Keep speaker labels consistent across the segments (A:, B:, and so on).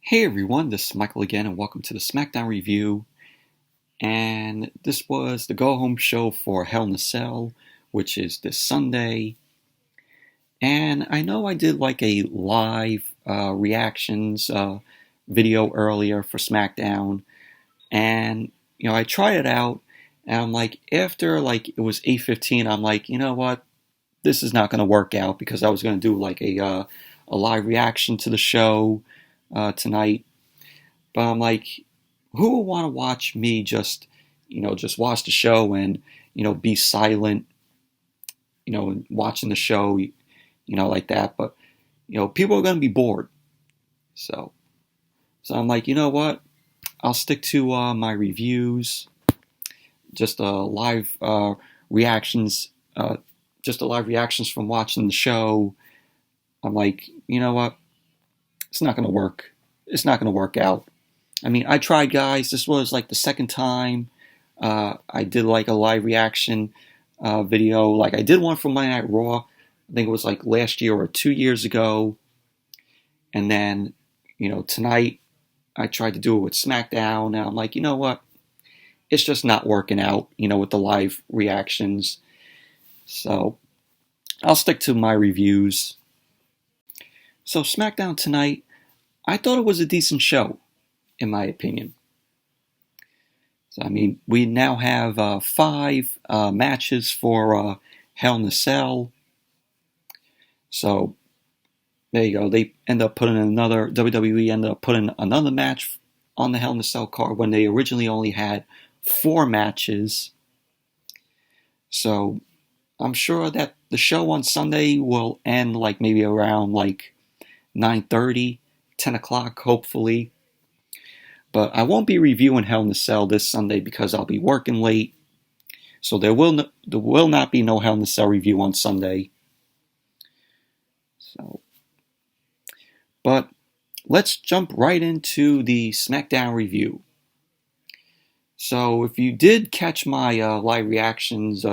A: Hey everyone, this is Michael again, and welcome to the Smackdown review. And this was the go-home show for Hell in a Cell, which is this Sunday. And I know I did like a live reactions video earlier for Smackdown, and I tried it out, and I'm like, after like it was 8:15, I'm like, you know what, this is not going to work out because I was going to do like a live reaction to the show tonight. But I'm like, who would want to watch me just watch the show and, be silent, watching the show, like that. But, people are going to be bored. So I'm like, you know what? I'll stick to my reviews, just live reactions, just the live reactions from watching the show. I'm like, you know what? It's not going to work. It's not going to work out. I mean, I tried, guys. This was like the second time I did like a live reaction video. Like I did one for Monday Night Raw. I think it was like last year or 2 years ago. And then, tonight I tried to do it with SmackDown. And I'm like, you know what? It's just not working out, with the live reactions. So I'll stick to my reviews. So SmackDown tonight, I thought it was a decent show, in my opinion. So, I mean, we now have 5 matches for Hell in a Cell. So, there you go. They end up putting WWE ended up putting another match on the Hell in a Cell card when they originally only had 4 matches. So, I'm sure that the show on Sunday will end like maybe around like 9:30, 10 o'clock, hopefully. But I won't be reviewing Hell in a Cell this Sunday because I'll be working late. So there will not be no Hell in a Cell review on Sunday. But let's jump right into the SmackDown review. So if you did catch my live reactions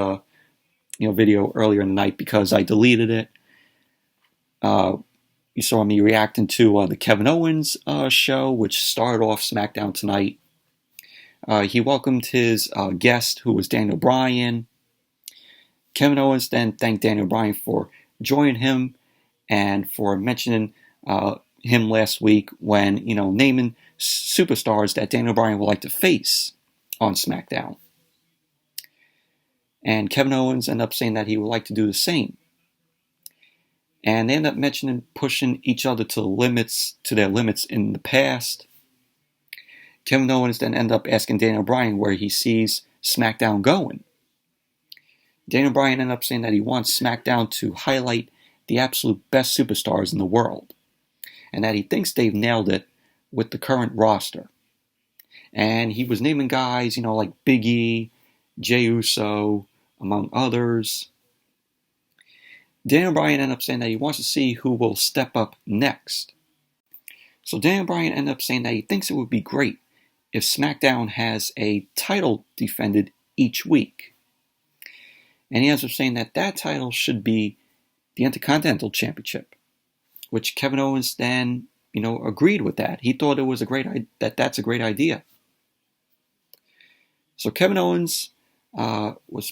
A: video earlier in the night because I deleted it, you saw me reacting to the Kevin Owens show, which started off SmackDown tonight. He welcomed his guest, who was Daniel Bryan. Kevin Owens then thanked Daniel Bryan for joining him and for mentioning him last week when, naming superstars that Daniel Bryan would like to face on SmackDown. And Kevin Owens ended up saying that he would like to do the same. And they end up mentioning pushing each other to their limits in the past. Kevin Owens then ended up asking Daniel Bryan where he sees SmackDown going. Daniel Bryan ended up saying that he wants SmackDown to highlight the absolute best superstars in the world, and that he thinks they've nailed it with the current roster. And he was naming guys, like Big E, Jay Uso, among others. Daniel Bryan ended up saying that he wants to see who will step up next. So Daniel Bryan ended up saying that he thinks it would be great if SmackDown has a title defended each week. And he ends up saying that that title should be the Intercontinental Championship, which Kevin Owens then, agreed with that. He thought it was that's a great idea. So Kevin Owens was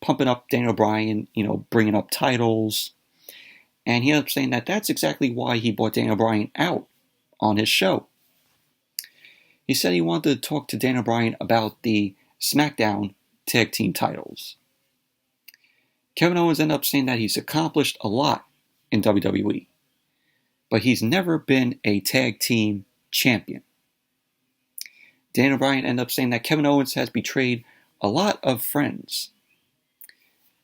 A: pumping up Daniel Bryan, bringing up titles. And he ended up saying that that's exactly why he brought Daniel Bryan out on his show. He said he wanted to talk to Daniel Bryan about the SmackDown tag team titles. Kevin Owens ended up saying that he's accomplished a lot in WWE, but he's never been a tag team champion. Daniel Bryan ended up saying that Kevin Owens has betrayed a lot of friends.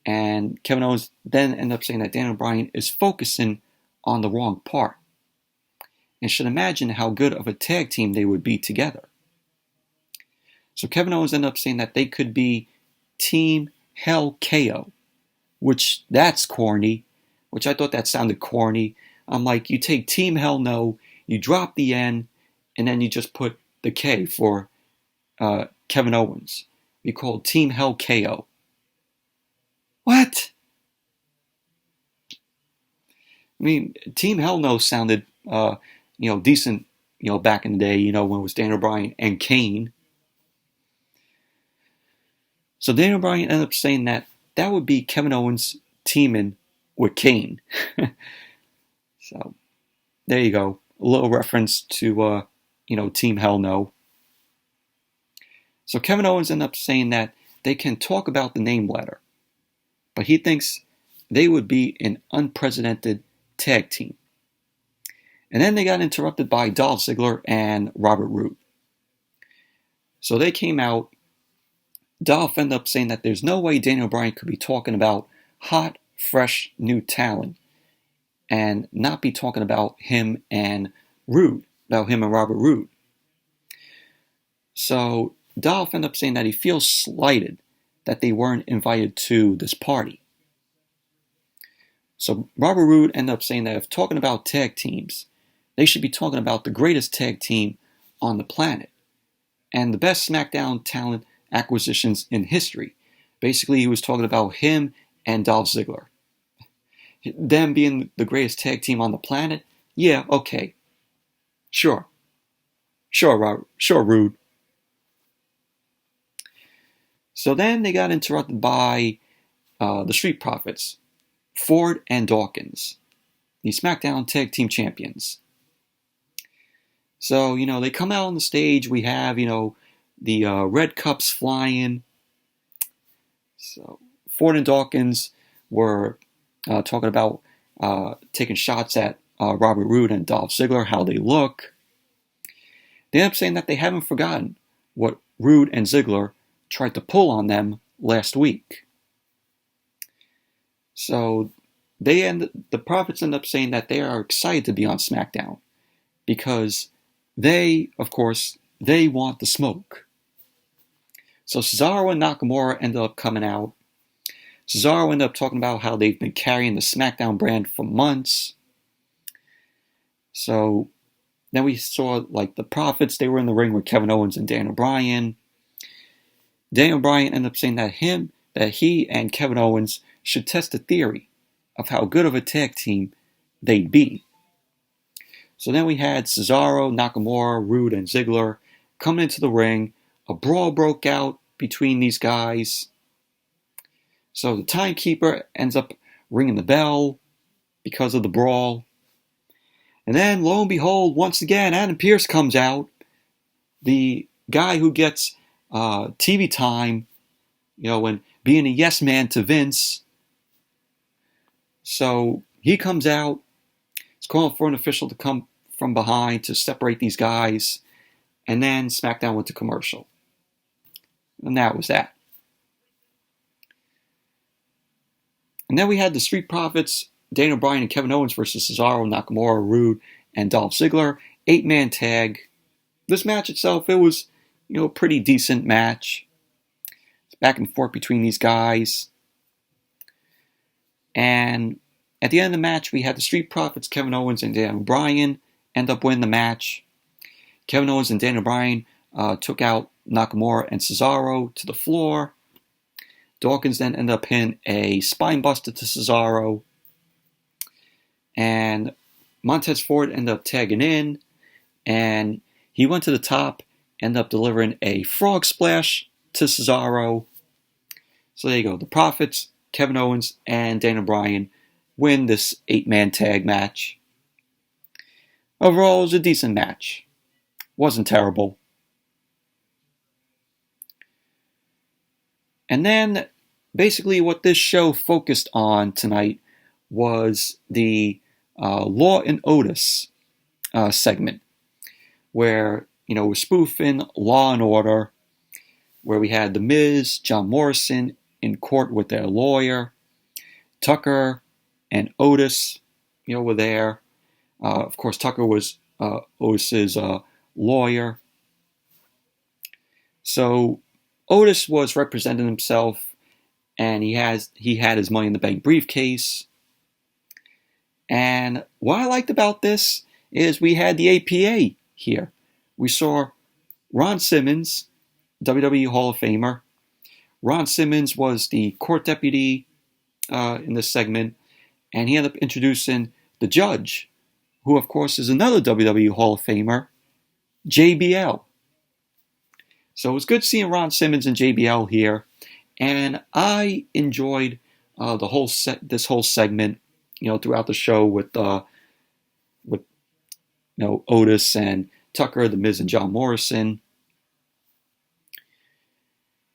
A: And Kevin Owens then ended up saying that Daniel Bryan is focusing on the wrong part and should imagine how good of a tag team they would be together. So Kevin Owens ended up saying that they could be Team Hell KO, which that's corny, which I thought that sounded corny. I'm like, you take Team Hell No, you drop the N, and then you just put the K for Kevin Owens. Be called Team Hell KO. What? I mean, Team Hell No sounded, decent back in the day, when it was Daniel Bryan and Kane. So Daniel Bryan ended up saying that would be Kevin Owens teaming with Kane. So there you go. A little reference to, Team Hell No. So Kevin Owens ended up saying that they can talk about the name letter, but he thinks they would be an unprecedented tag team. And then they got interrupted by Dolph Ziggler and Robert Roode. So they came out. Dolph ended up saying that there's no way Daniel Bryan could be talking about hot, fresh, new talent and not be talking about him and Roode, about him and Robert Roode. So Dolph ended up saying that he feels slighted that they weren't invited to this party. So Robert Roode ended up saying that if talking about tag teams, they should be talking about the greatest tag team on the planet and the best SmackDown talent acquisitions in history. Basically, he was talking about him and Dolph Ziggler. Them being the greatest tag team on the planet? Yeah, okay. Sure, Robert. Sure, Roode. So then they got interrupted by the Street Profits, Ford and Dawkins, the SmackDown Tag Team Champions. So, they come out on the stage. We have, the red cups flying. So Ford and Dawkins were talking about taking shots at Robert Roode and Dolph Ziggler, how they look. They end up saying that they haven't forgotten what Roode and Ziggler tried to pull on them last week. So the Profits end up saying that they are excited to be on SmackDown because they, of course, they want the smoke. So Cesaro and Nakamura ended up coming out. Cesaro ended up talking about how they've been carrying the SmackDown brand for months. So then we saw the Profits, they were in the ring with Kevin Owens and Daniel Bryan. Daniel Bryan ended up saying that he and Kevin Owens should test the theory of how good of a tag team they'd be. So then we had Cesaro, Nakamura, Roode, and Ziggler coming into the ring. A brawl broke out between these guys. So the timekeeper ends up ringing the bell because of the brawl. And then, lo and behold, once again, Adam Pearce comes out. The guy who gets TV time, when being a yes man to Vince. So he comes out. He's calling for an official to come from behind to separate these guys. And then SmackDown went to commercial. And that was that. And then we had the Street Profits, Daniel Bryan and Kevin Owens versus Cesaro, Nakamura, Roode, and Dolph Ziggler. 8-man tag. This match itself, it was, a pretty decent match. It's back and forth between these guys. And at the end of the match, we had the Street Profits, Kevin Owens and Daniel Bryan, end up winning the match. Kevin Owens and Daniel Bryan took out Nakamura and Cesaro to the floor. Dawkins then ended up hitting a spine buster to Cesaro. And Montez Ford ended up tagging in. And he went to the top, ended up delivering a frog splash to Cesaro. So there you go. The Profits, Kevin Owens, and Daniel Bryan win this 8-man tag match. Overall, it was a decent match. Wasn't terrible. And then, basically what this show focused on tonight was the Law and Otis segment, where, we're spoofing Law and Order, where we had The Miz, John Morrison in court with their lawyer, Tucker and Otis, were there. Of course, Tucker was Otis's lawyer. So Otis was representing himself, and he had his Money in the Bank briefcase. And what I liked about this is we had the APA here. We saw Ron Simmons, WWE Hall of Famer. Ron Simmons was the court deputy in this segment, and he ended up introducing the judge, who of course is another WWE Hall of Famer, JBL. So it was good seeing Ron Simmons and JBL here, and I enjoyed this whole segment, throughout the show with Otis and Tucker, The Miz, and John Morrison.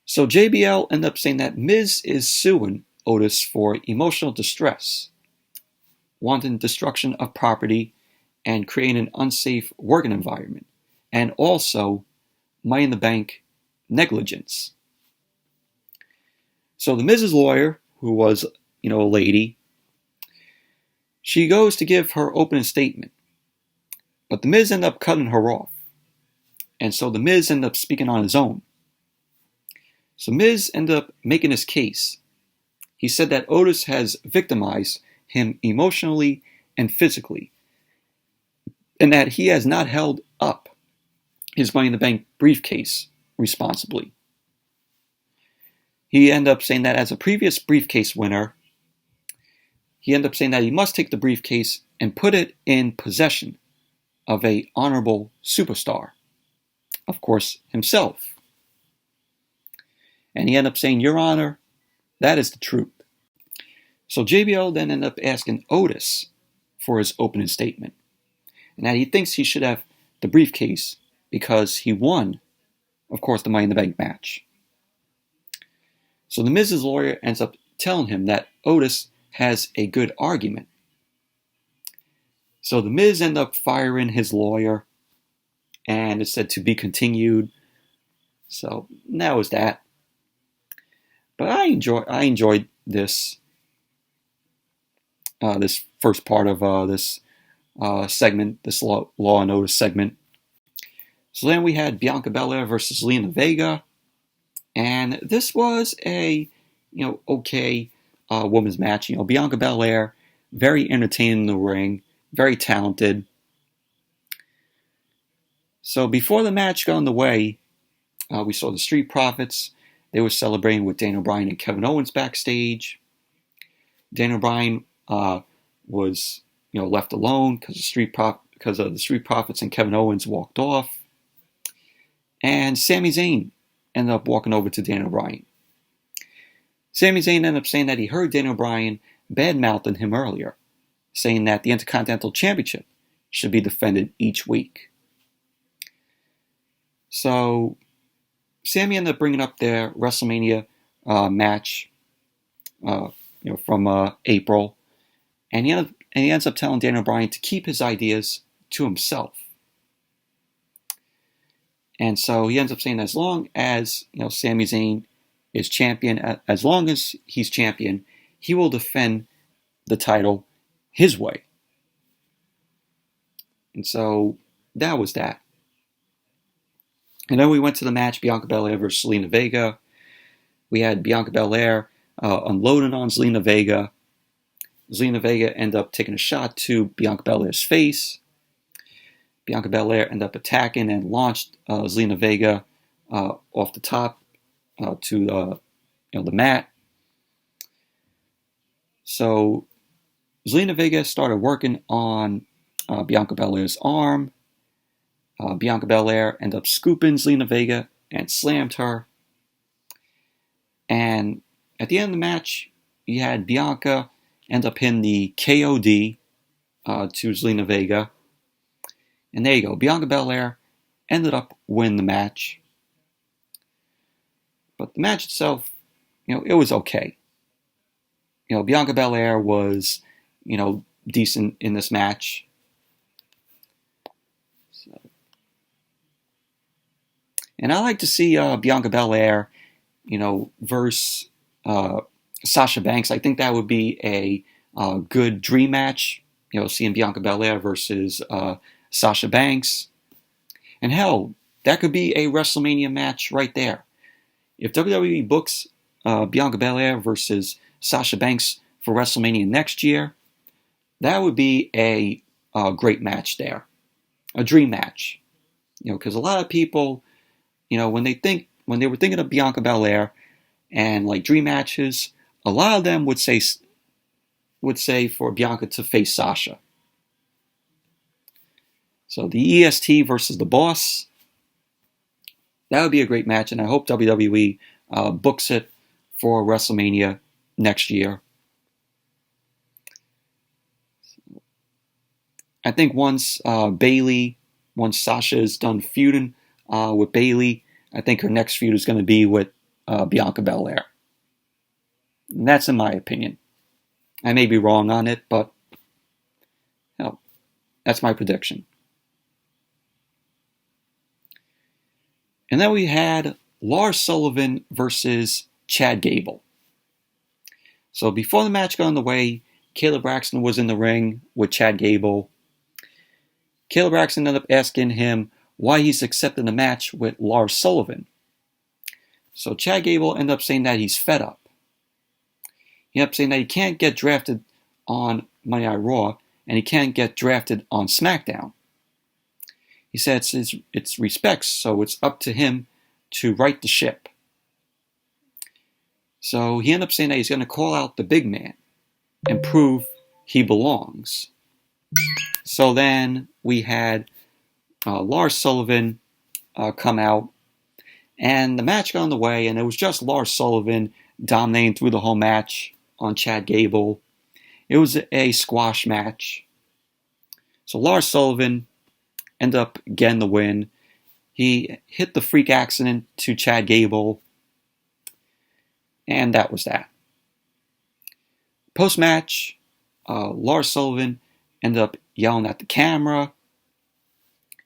A: So JBL ended up saying that Miz is suing Otis for emotional distress, wanton destruction of property, and creating an unsafe working environment, and also Money in the Bank negligence. So the Miz's lawyer, who was, a lady, she goes to give her opening statement, but the Miz ended up cutting her off, and so the Miz ended up speaking on his own. So Miz ended up making his case. He said that Otis has victimized him emotionally and physically, and that he has not held up his Money in the Bank briefcase responsibly. He ended up saying that as a previous briefcase winner, he ended up saying that he must take the briefcase and put it in possession of an honorable superstar, of course, himself. And he ended up saying, "Your Honor, that is the truth." So JBL then ended up asking Otis for his opening statement, and that he thinks he should have the briefcase because he won, of course, the Money in the Bank match. So the Miz's lawyer ends up telling him that Otis has a good argument. So the Miz ended up firing his lawyer, and it said to be continued. So that was that. But I enjoyed this this first part of this segment, this Law and Otis segment. So then we had Bianca Belair versus Zelina Vega, and this was a okay women's match. Bianca Belair, very entertaining in the ring, very talented. So before the match got underway, we saw the Street Profits. They were celebrating with Daniel Bryan and Kevin Owens backstage. Daniel Bryan was left alone because of the Street Profits and Kevin Owens walked off. And Sami Zayn ended up walking over to Daniel Bryan. Sami Zayn ended up saying that he heard Daniel Bryan bad-mouthing him earlier, saying that the Intercontinental Championship should be defended each week. So Sami ended up bringing up their WrestleMania match, from April, and he ends up telling Daniel Bryan to keep his ideas to himself. And so he ends up saying, as long as Sami Zayn is champion, as long as he's champion, he will defend the title his way. And so that was that. And then we went to the match, Bianca Belair versus Zelina Vega. We had Bianca Belair unloading on Zelina Vega. Zelina Vega ended up taking a shot to Bianca Belair's face. Bianca Belair ended up attacking and launched Zelina Vega off the top to the mat. So Zelina Vega started working on Bianca Belair's arm. Bianca Belair ended up scooping Zelina Vega and slammed her. And at the end of the match, you had Bianca end up hitting the KOD to Zelina Vega. And there you go. Bianca Belair ended up winning the match. But the match itself, it was okay. Bianca Belair was, decent in this match. So. And I like to see Bianca Belair, versus Sasha Banks. I think that would be a good dream match. Seeing Bianca Belair versus Sasha Banks. And hell, that could be a WrestleMania match right there. If WWE books Bianca Belair versus Sasha Banks for WrestleMania next year, that would be a great match there. A dream match. Because a lot of people, when they were thinking of Bianca Belair and like dream matches, a lot of them would say for Bianca to face Sasha. So the EST versus the Boss. That would be a great match, and I hope WWE books it for WrestleMania next year. I think once Sasha is done feuding with Bayley, I think her next feud is going to be with Bianca Belair. And that's in my opinion. I may be wrong on it, but that's my prediction. And then we had Lars Sullivan versus Chad Gable. So before the match got underway, Kayla Braxton was in the ring with Chad Gable. Kayla Braxton ended up asking him why he's accepting the match with Lars Sullivan. So Chad Gable ended up saying that he's fed up. He ended up saying that he can't get drafted on Monday Night Raw, and he can't get drafted on SmackDown. He said it's respect, so it's up to him to right the ship. So he ended up saying that he's going to call out the big man and prove he belongs. So then we had Lars Sullivan come out, and the match got on the way, and it was just Lars Sullivan dominating through the whole match on Chad Gable. It was a squash match. So Lars Sullivan ended up getting the win. He hit the freak accident to Chad Gable, and that was that. Post-match, Lars Sullivan ended up yelling at the camera,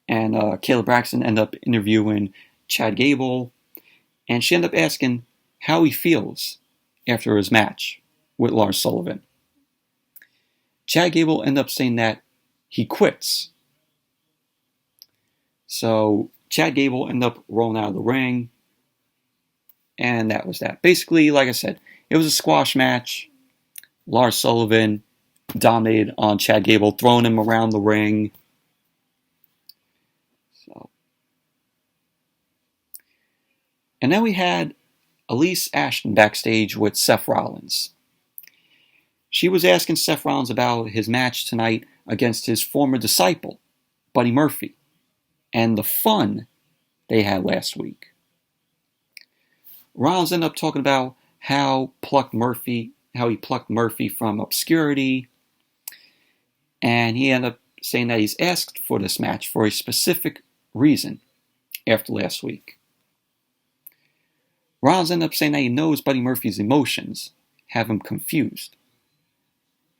A: and Kayla Braxton ended up interviewing Chad Gable, and she ended up asking how he feels after his match with Lars Sullivan. Chad Gable ended up saying that he quits. So Chad Gable ended up rolling out of the ring, and that was that. Basically, like I said, it was a squash match. Lars Sullivan dominated on Chad Gable, throwing him around the ring. And then we had Elise Ashton backstage with Seth Rollins. She was asking Seth Rollins about his match tonight against his former disciple, Buddy Murphy, and the fun they had last week. Rollins ended up talking about how he plucked Murphy from obscurity, and he ended up saying that he's asked for this match for a specific reason after last week. Rollins ended up saying that he knows Buddy Murphy's emotions have him confused.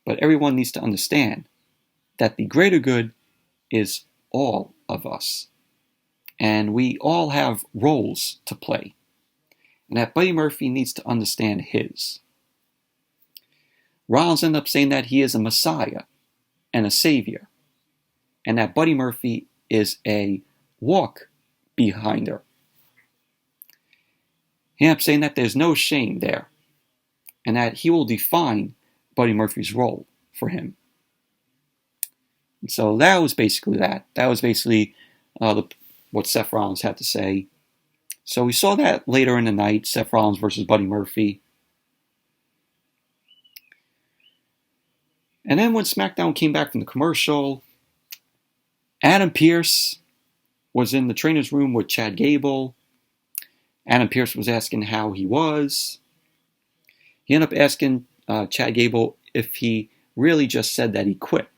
A: But everyone needs to understand that the greater good is all of us. And we all have roles to play. And that Buddy Murphy needs to understand his. Rollins ended up saying that he is a messiah and a savior. And that Buddy Murphy is a walk behind her. He ended up saying that there's no shame there, and that he will define Buddy Murphy's role for him. And so that was basically that. That was basically what Seth Rollins had to say. So we saw that later in the night, Seth Rollins versus Buddy Murphy. And then when SmackDown came back from the commercial, Adam Pearce was in the trainer's room with Chad Gable. Adam Pearce was asking how he was. He ended up asking Chad Gable if he really just said that he quit.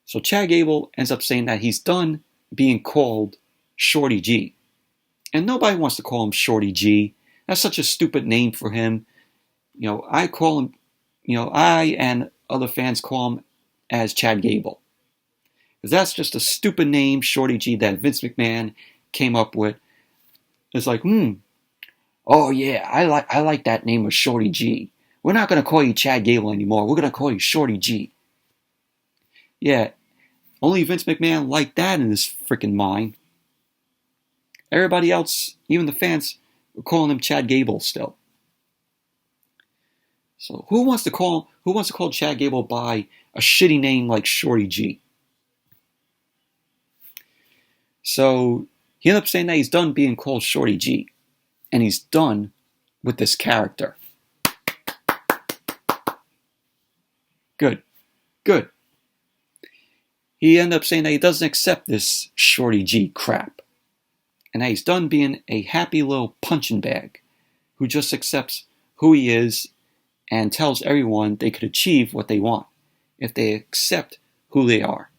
A: So Chad Gable ends up saying that he's done being called Shorty G. And nobody wants to call him Shorty G. That's such a stupid name for him. I call him, I and other fans call him as Chad Gable. Because that's just a stupid name, Shorty G, that Vince McMahon came up with. It's like, oh yeah, I like that name of Shorty G. We're not going to call you Chad Gable anymore. We're going to call you Shorty G. Yeah, only Vince McMahon liked that in his freaking mind. Everybody else, even the fans, were calling him Chad Gable still. So who wants to call Chad Gable by a shitty name like Shorty G? So he ended up saying that he's done being called Shorty G. And he's done with this character. Good. he ended up saying that he doesn't accept this Shorty G crap, and that he's done being a happy little punching bag who just accepts who he is and tells everyone they could achieve what they want if they accept who they are.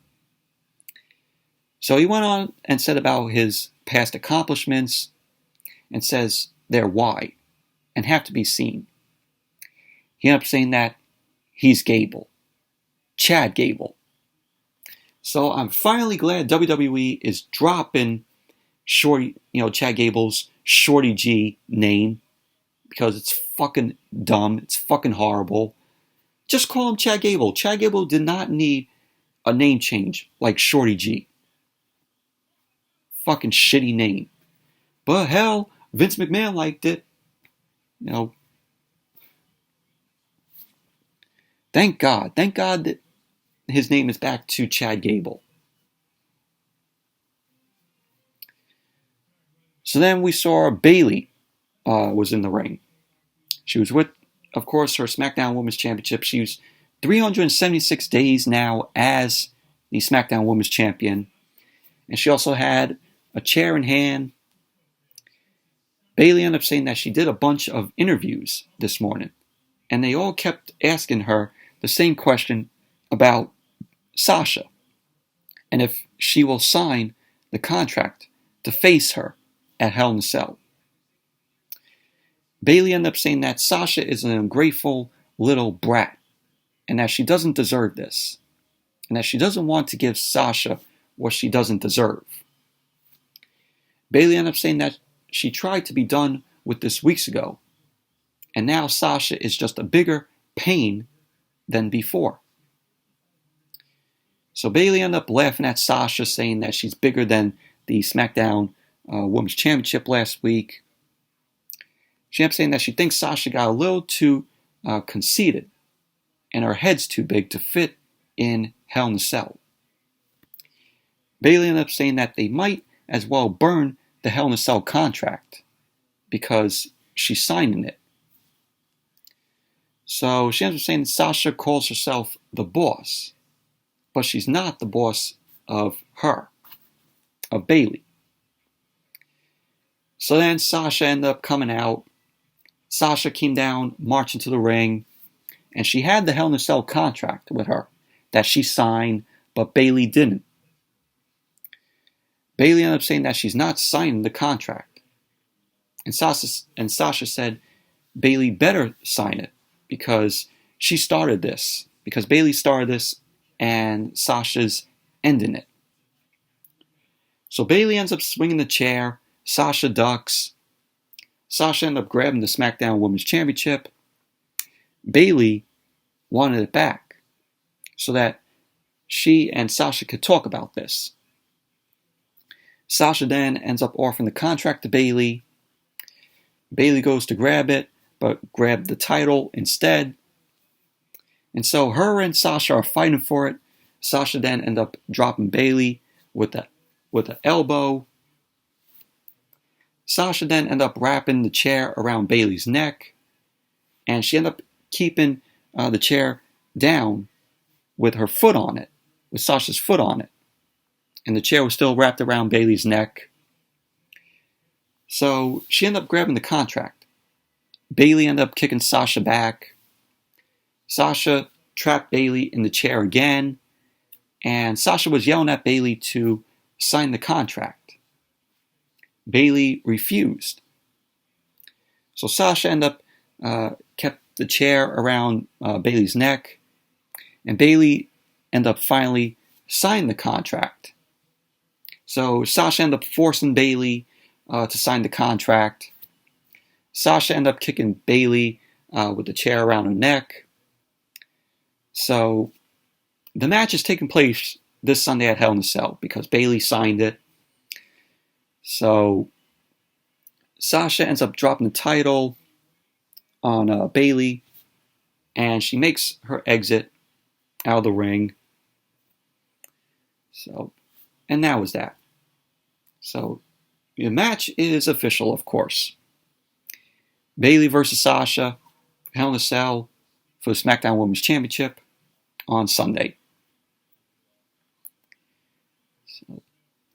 A: So he went on and said about his past accomplishments and says they're wide and have to be seen. He ended up saying that he's Gable, Chad Gable. So I'm finally glad WWE is dropping Shorty, Chad Gable's Shorty G name, because it's fucking dumb. It's fucking horrible. Just call him Chad Gable. Chad Gable did not need a name change like Shorty G. Fucking shitty name. But hell, Vince McMahon liked it. Thank God. Thank God that his name is back to Chad Gable. So then we saw Bayley was in the ring. She was with, of course, her SmackDown Women's Championship. She was 376 days now as the SmackDown Women's Champion. And she also had a chair in hand. Bayley ended up saying that she did a bunch of interviews this morning. And they all kept asking her the same question about Sasha. And if she will sign the contract to face her at Hell in a Cell. Bayley ended up saying that Sasha is an ungrateful little brat and that she doesn't deserve this and that she doesn't want to give Sasha what she doesn't deserve. Bayley ended up saying that she tried to be done with this weeks ago and now Sasha is just a bigger pain than before. So Bayley ended up laughing at Sasha, saying that she's bigger than the SmackDown Women's Championship last week. She ended up saying that she thinks Sasha got a little too conceited and her head's too big to fit in Hell in a Cell. Bayley ended up saying that they might as well burn the Hell in a Cell contract because she's signing it. So she ends up saying that Sasha calls herself the boss, but she's not the boss of her, of Bayley. So then Sasha ended up coming out. Sasha came down, marching to the ring, and she had the Hell in a Cell contract with her that she signed, but Bayley didn't. Bayley ended up saying that she's not signing the contract. And Sasha said Bayley better sign it because she started this, because Bayley started this and Sasha's ending it. So Bayley ends up swinging the chair. Sasha ducks. Sasha ended up grabbing the SmackDown Women's Championship. Bayley wanted it back so that she and Sasha could talk about this. Sasha then ends up offering the contract to Bayley. Bayley goes to grab it, but grabbed the title instead. And so her and Sasha are fighting for it. Sasha then ends up dropping Bayley with an elbow. Sasha then ended up wrapping the chair around Bayley's neck. And she ended up keeping the chair down with her foot on it, with Sasha's foot on it. And the chair was still wrapped around Bayley's neck. So she ended up grabbing the contract. Bayley ended up kicking Sasha back. Sasha trapped Bayley in the chair again. And Sasha was yelling at Bayley to sign the contract. Bayley refused. So Sasha ended up kept the chair around Bayley's neck. And Bayley ended up finally signing the contract. So Sasha ended up forcing Bayley to sign the contract. Sasha ended up kicking Bayley with the chair around her neck. So the match is taking place this Sunday at Hell in a Cell because Bayley signed it. So Sasha ends up dropping the title on Bayley, and she makes her exit out of the ring. So, and that was that. So the match is official, of course. Bayley versus Sasha, Hell in a Cell for the SmackDown Women's Championship on Sunday.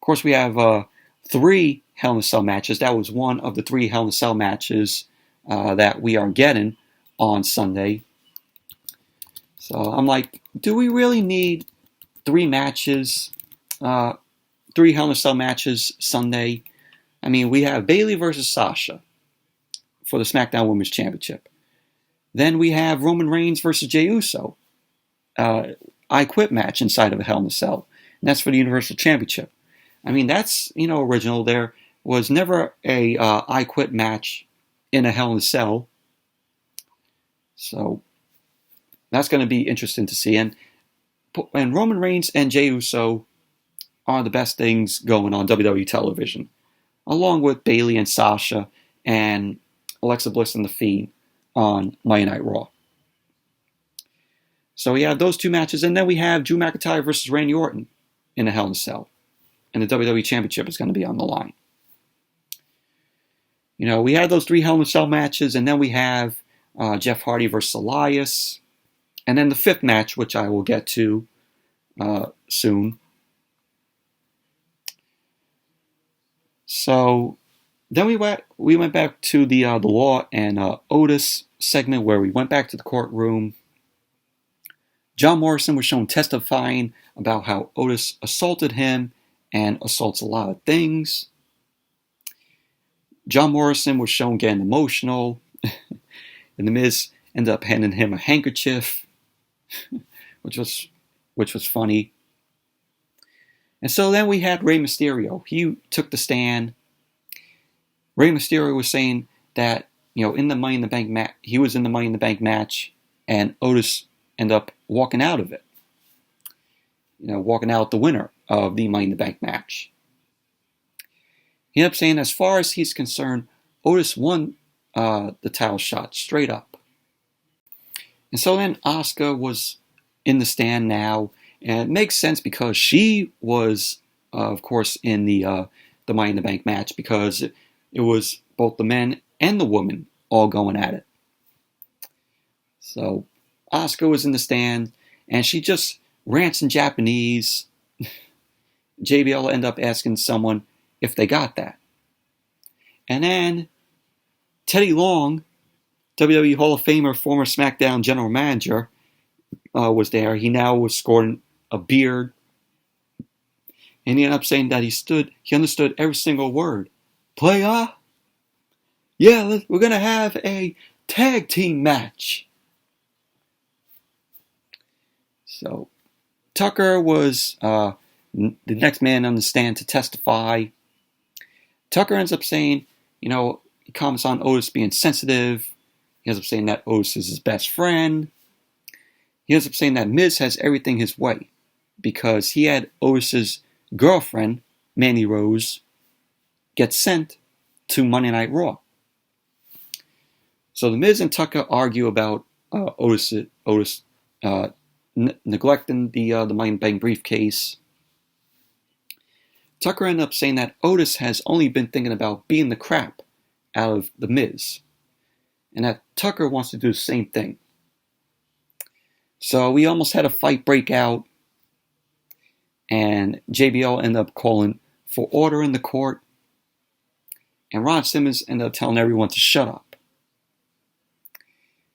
A: course, we have 3 Hell in a Cell matches. That was one of the 3 Hell in a Cell matches that we are getting on Sunday. So I'm like, do we really need 3 matches, 3 Hell in a Cell matches Sunday? I mean, we have Bayley versus Sasha for the SmackDown Women's Championship. Then we have Roman Reigns versus Jay Uso. I Quit match inside of a Hell in a Cell. And that's for the Universal Championship. I mean, that's, original. There was never a I Quit match in a Hell in a Cell. So that's going to be interesting to see. And Roman Reigns and Jey Uso are the best things going on WWE television, along with Bayley and Sasha and Alexa Bliss and The Fiend on Monday Night Raw. So we have those 2 matches, and then we have Drew McIntyre versus Randy Orton in a Hell in a Cell. And the WWE Championship is going to be on the line. We had those 3 Hell in a Cell matches, and then we have Jeff Hardy versus Elias. And then the 5th match, which I will get to soon. So then we went back to the Law and Otis segment, where we went back to the courtroom. John Morrison was shown testifying about how Otis assaulted him and assaults a lot of things. John Morrison was shown getting emotional, and The Miz ended up handing him a handkerchief, which was funny. And so then we had Rey Mysterio. He took the stand. Rey Mysterio was saying that, in the Money in the Bank match, he was in the Money in the Bank match, and Otis ended up walking out of it. Walking out the winner of the Money in the Bank match. He ended up saying, as far as he's concerned, Otis won the title shot straight up. And so then Asuka was in the stand now, and it makes sense because she was, of course, in the Money in the Bank match, because it was both the men and the women all going at it. So Asuka was in the stand, and she just rants in Japanese. JBL ended up asking someone if they got that. And then Teddy Long, WWE Hall of Famer, former SmackDown general manager, was there. He now was sporting a beard. And he ended up saying that he understood every single word. Playa? Yeah, we're going to have a tag team match. So Tucker was the next man on the stand to testify. Tucker ends up saying, he comments on Otis being sensitive. He ends up saying that Otis is his best friend. He ends up saying that Miz has everything his way because he had Otis's girlfriend, Mandy Rose, get sent to Monday Night Raw. So the Miz and Tucker argue about Otis neglecting the Money in the Bank briefcase. Tucker ended up saying that Otis has only been thinking about beating the crap out of the Miz, and that Tucker wants to do the same thing. So we almost had a fight break out, and JBL ended up calling for order in the court, and Ron Simmons ended up telling everyone to shut up.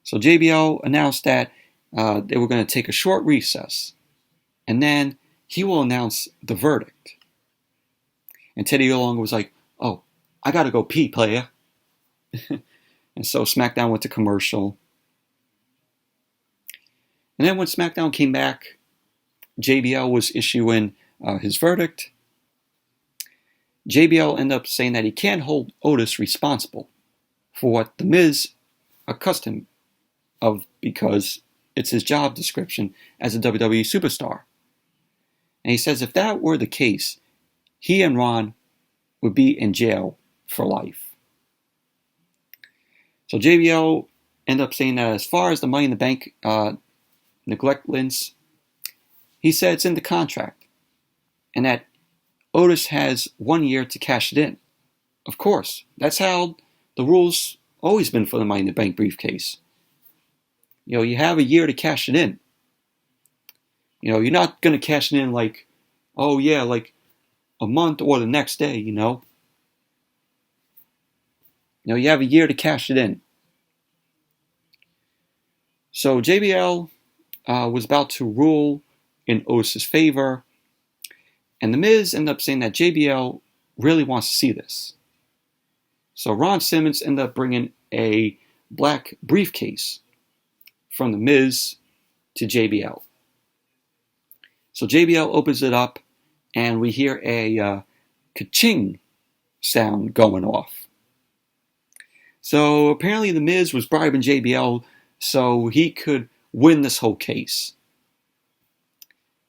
A: So JBL announced that they were going to take a short recess, and then he will announce the verdict. And Teddy Long was like, "Oh, I gotta go pee, playa." And so SmackDown went to commercial. And then when SmackDown came back, JBL was issuing his verdict. JBL ended up saying that he can't hold Otis responsible for what The Miz accused him of, because it's his job description as a WWE superstar. And he says if that were the case, he and Ron would be in jail for life. So JBL ended up saying that as far as the Money in the Bank neglectance, he said it's in the contract, and that Otis has 1 year to cash it in. Of course, that's how the rules always been for the Money in the Bank briefcase. You have a year to cash it in. You're not going to cash it in like, oh yeah, like a month or the next day, you know. You know, you have a year to cash it in. So JBL was about to rule in Otis's favor, and The Miz ended up saying that JBL really wants to see this. So Ron Simmons ended up bringing a black briefcase from The Miz to JBL. So JBL opens it up, and we hear a ka-ching sound going off. So apparently The Miz was bribing JBL so he could win this whole case.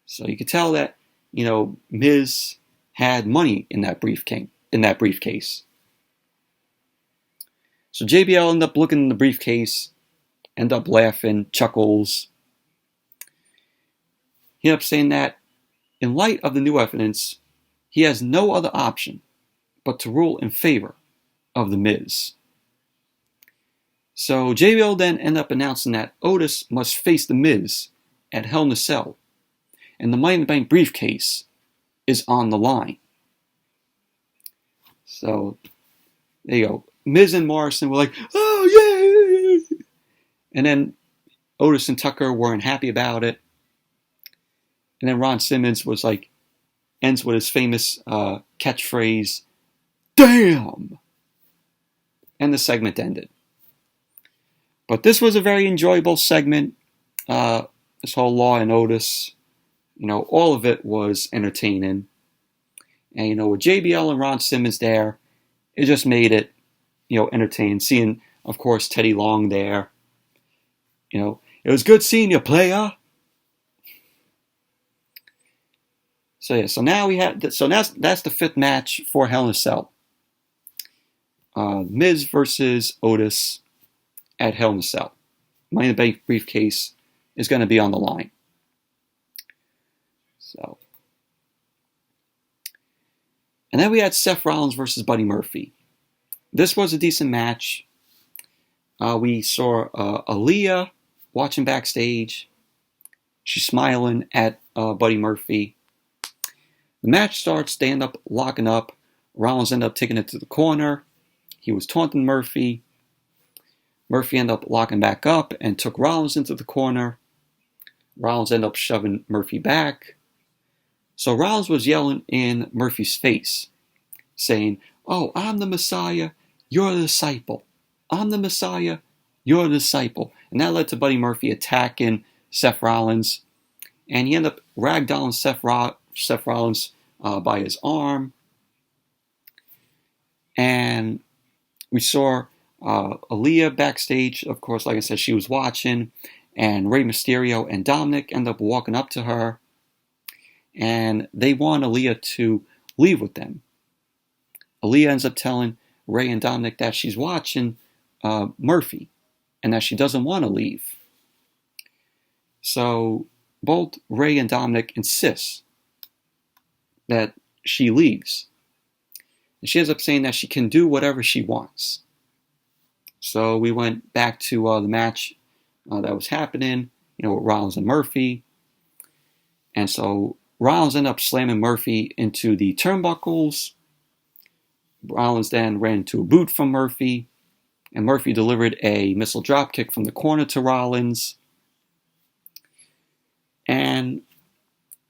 A: So you could tell that, you know, Miz had money in that briefcase. So JBL ended up looking in the briefcase, ended up laughing, chuckles. He ended up saying that in light of the new evidence, he has no other option but to rule in favor of The Miz. So JBL then ended up announcing that Otis must face The Miz at Hell in a Cell, and the Money in the Bank briefcase is on the line. So there you go. Miz and Morrison were like, oh yeah! And then Otis and Tucker weren't happy about it. And then Ron Simmons was like, ends with his famous catchphrase, damn! And the segment ended. But this was a very enjoyable segment. This whole Law and Otis, you know, all of it was entertaining. And, you know, with JBL and Ron Simmons there, it just made it, you know, entertaining. Seeing, of course, Teddy Long there. You know, it was good seeing you, player. So yeah, so now we have, so that's the fifth match for Hell in a Cell. Miz versus Otis at Hell in a Cell. Money in the Bank briefcase is going to be on the line. So, and then we had Seth Rollins versus Buddy Murphy. This was a decent match. We saw Aaliyah watching backstage. She's smiling at Buddy Murphy. The match starts, they end up locking up. Rollins ended up taking it to the corner. He was taunting Murphy. Murphy ended up locking back up and took Rollins into the corner. Rollins ended up shoving Murphy back. So Rollins was yelling in Murphy's face, saying, oh, I'm the Messiah, you're the disciple. I'm the Messiah, you're the disciple. And that led to Buddy Murphy attacking Seth Rollins. And he ended up ragdolling Seth Rollins by his arm. And we saw Aaliyah backstage. Of course, like I said, she was watching. And Rey Mysterio and Dominic end up walking up to her. And they want Aaliyah to leave with them. Aaliyah ends up telling Rey and Dominic that she's watching Murphy. And that she doesn't want to leave. So both Rey and Dominic insist that she leaves. And she ends up saying that she can do whatever she wants. So we went back to the match that was happening, you know, with Rollins and Murphy. And so Rollins ended up slamming Murphy into the turnbuckles. Rollins then ran into a boot from Murphy. And Murphy delivered a missile dropkick from the corner to Rollins. And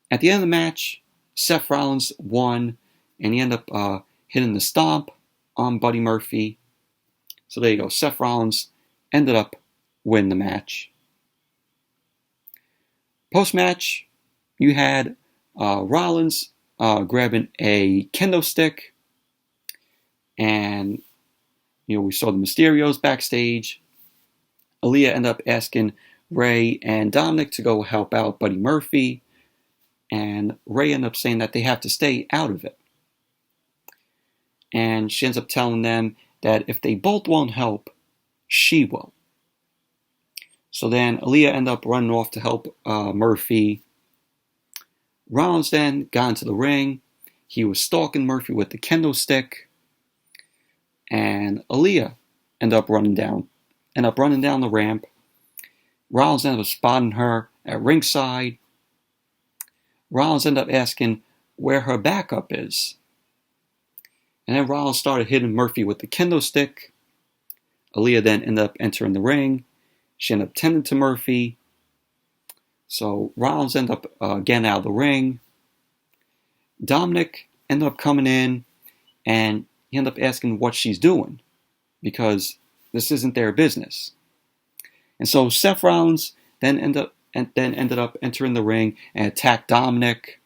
A: at the end of the match, Seth Rollins won. And he ended up hitting the stomp on Buddy Murphy. So there you go. Seth Rollins ended up winning the match. Post-match, you had Rollins grabbing a kendo stick. And, you know, we saw the Mysterios backstage. Aaliyah ended up asking Rey and Dominic to go help out Buddy Murphy. And Rey ended up saying that they have to stay out of it. And she ends up telling them that if they both won't help, she will. So then Aaliyah ended up running off to help Murphy. Rollins then got into the ring. He was stalking Murphy with the kendo stick. And Aaliyah ended up running down the ramp. Rollins ended up spotting her at ringside. Rollins ended up asking where her backup is. And then Rollins started hitting Murphy with the kendo stick. Aaliyah then ended up entering the ring. She ended up tending to Murphy. So Rollins ended up getting out of the ring. Dominic ended up coming in, and he ended up asking what she's doing, because this isn't their business. And so Seth Rollins then ended up entering the ring and attacked Dominic.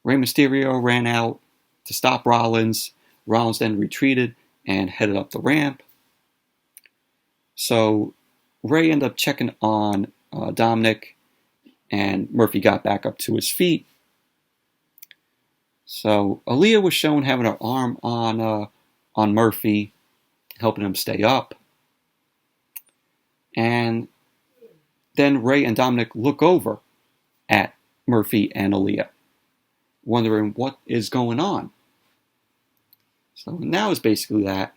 A: Rey Mysterio ran out to stop Rollins. Rollins then retreated and headed up the ramp. So Rey ended up checking on Dominic, and Murphy got back up to his feet. So Aaliyah was shown having her arm on Murphy, helping him stay up. And then Rey and Dominic look over at Murphy and Aaliyah, wondering what is going on. So now it's basically that.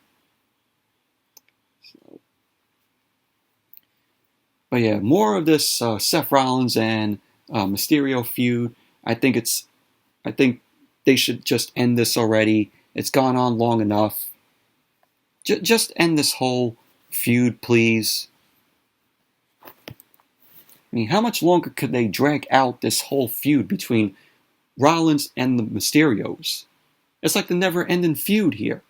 A: But yeah, more of this Seth Rollins and Mysterio feud. I think they should just end this already. It's gone on long enough. Just end this whole feud, please. I mean, how much longer could they drag out this whole feud between Rollins and the Mysterios? It's like the never-ending feud here.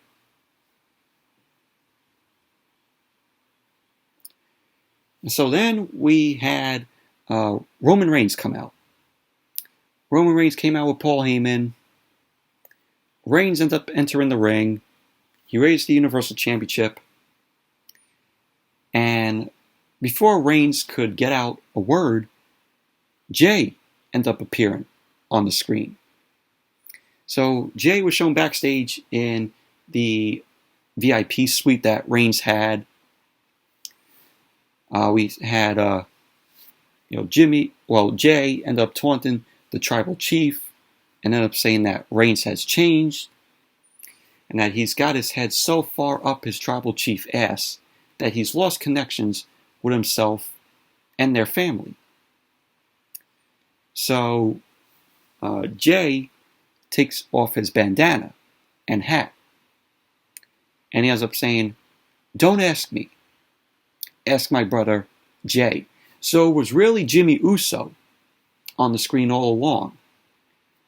A: And so then we had Roman Reigns come out. Roman Reigns came out with Paul Heyman. Reigns ends up entering the ring. He raised the Universal Championship. And before Reigns could get out a word, Jay ended up appearing on the screen. So Jay was shown backstage in the VIP suite that Reigns had. We had, Jay ended up taunting the tribal chief and ended up saying that Reigns has changed and that he's got his head so far up his tribal chief ass that he's lost connections with himself and their family. So Jay takes off his bandana and hat, and he ends up saying, "Don't ask me. Ask my brother, Jay." So it was really Jimmy Uso on the screen all along.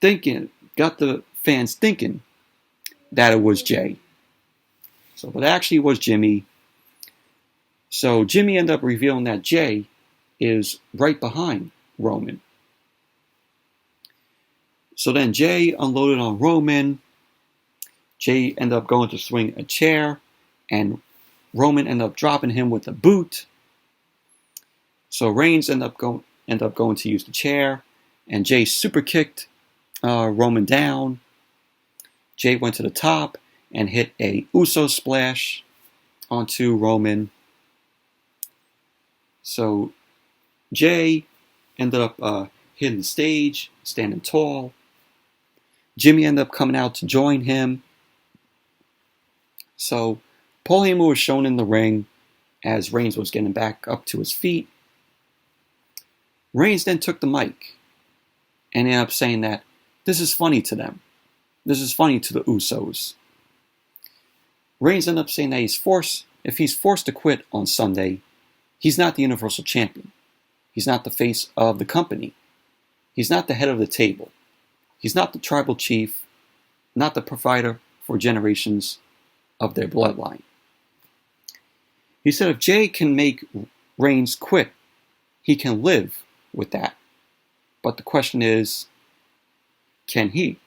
A: Got the fans thinking that it was Jay. But actually it was Jimmy. So Jimmy ended up revealing that Jay is right behind Roman. So then Jay unloaded on Roman. Jay ended up going to swing a chair, and Roman ended up dropping him with a boot. So Reigns ended up going to use the chair, and Jay super kicked Roman down. Jay went to the top and hit a Uso splash onto Roman. So Jay ended up hitting the stage, standing tall. Jimmy ended up coming out to join him. So Paul Heyman was shown in the ring as Reigns was getting back up to his feet. Reigns then took the mic and ended up saying that this is funny to them. This is funny to the Usos. Reigns ended up saying that if he's forced to quit on Sunday, he's not the Universal Champion. He's not the face of the company. He's not the head of the table. He's not the tribal chief, not the provider for generations of their bloodline. He said if Jay can make Reigns quit, he can live with that. But the question is, can he?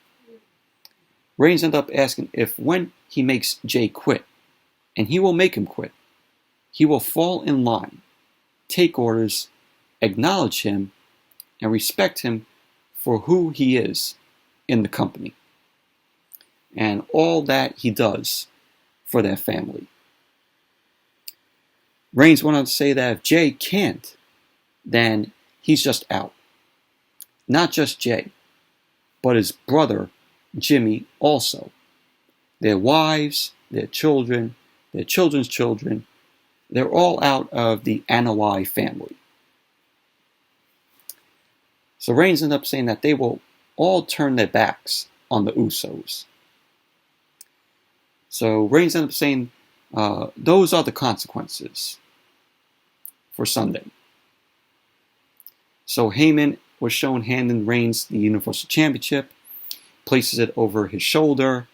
A: Reigns ended up asking if when he makes Jay quit, and he will make him quit, he will fall in line, take orders, acknowledge him, and respect him for who he is in the company, and all that he does for their family. Reigns went on to say that if Jay can't, then he's just out. Not just Jay, but his brother, Jimmy, also. Their wives, their children, their children's children, they're all out of the Anoa'i family. So Reigns ended up saying that they will all turn their backs on the Usos. So Reigns ended up saying, those are the consequences for Sunday. So Heyman was shown handing Reigns the Universal Championship, places it over his shoulder,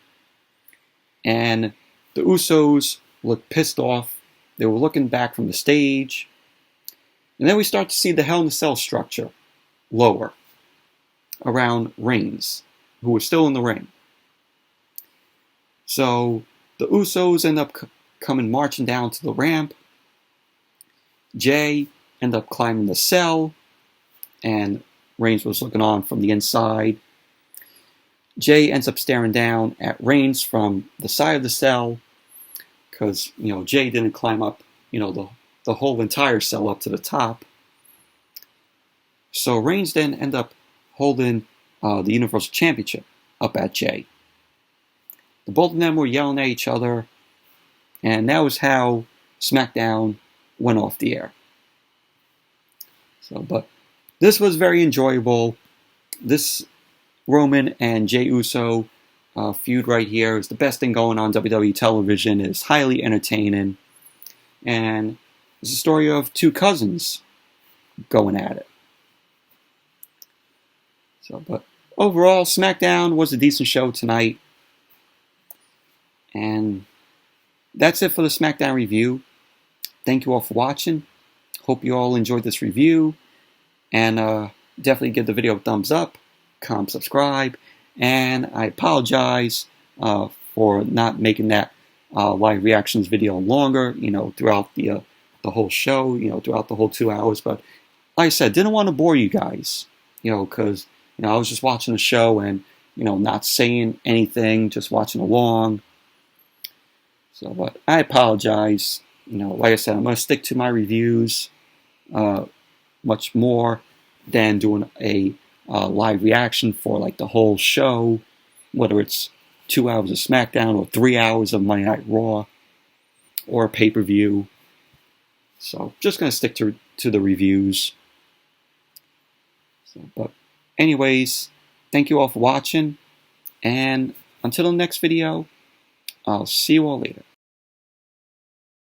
A: and the Usos looked pissed off. They were looking back from the stage. And then we start to see the Hell in a Cell structure lower around Reigns, who was still in the ring. So the Usos end up coming marching down to the ramp. Jay ended up climbing the cell, and Reigns was looking on from the inside. Jay ends up staring down at Reigns from the side of the cell, because, Jay didn't climb up, the whole entire cell up to the top. So Reigns then ended up holding the Universal Championship up at Jay. The both of them were yelling at each other, and that was how SmackDown went off the air. But this was very enjoyable. This Roman and Jay Uso feud right here is the best thing going on WWE television. It is highly entertaining, and it's a story of two cousins going at it. But overall, SmackDown was a decent show tonight. And that's it for the SmackDown review. Thank you all for watching. Hope you all enjoyed this review. And definitely give the video a thumbs up, comment, subscribe. And I apologize for not making that live reactions video longer, throughout the whole show, throughout the whole 2 hours. But like I said, didn't want to bore you guys, because, I was just watching the show and, not saying anything, just watching along. But I apologize. Like I said, I'm going to stick to my reviews much more than doing a live reaction for like the whole show, whether it's 2 hours of SmackDown or 3 hours of Monday Night Raw or a pay-per-view. So just going to stick to the reviews. But anyways, thank you all for watching, and until the next video, I'll see you all later.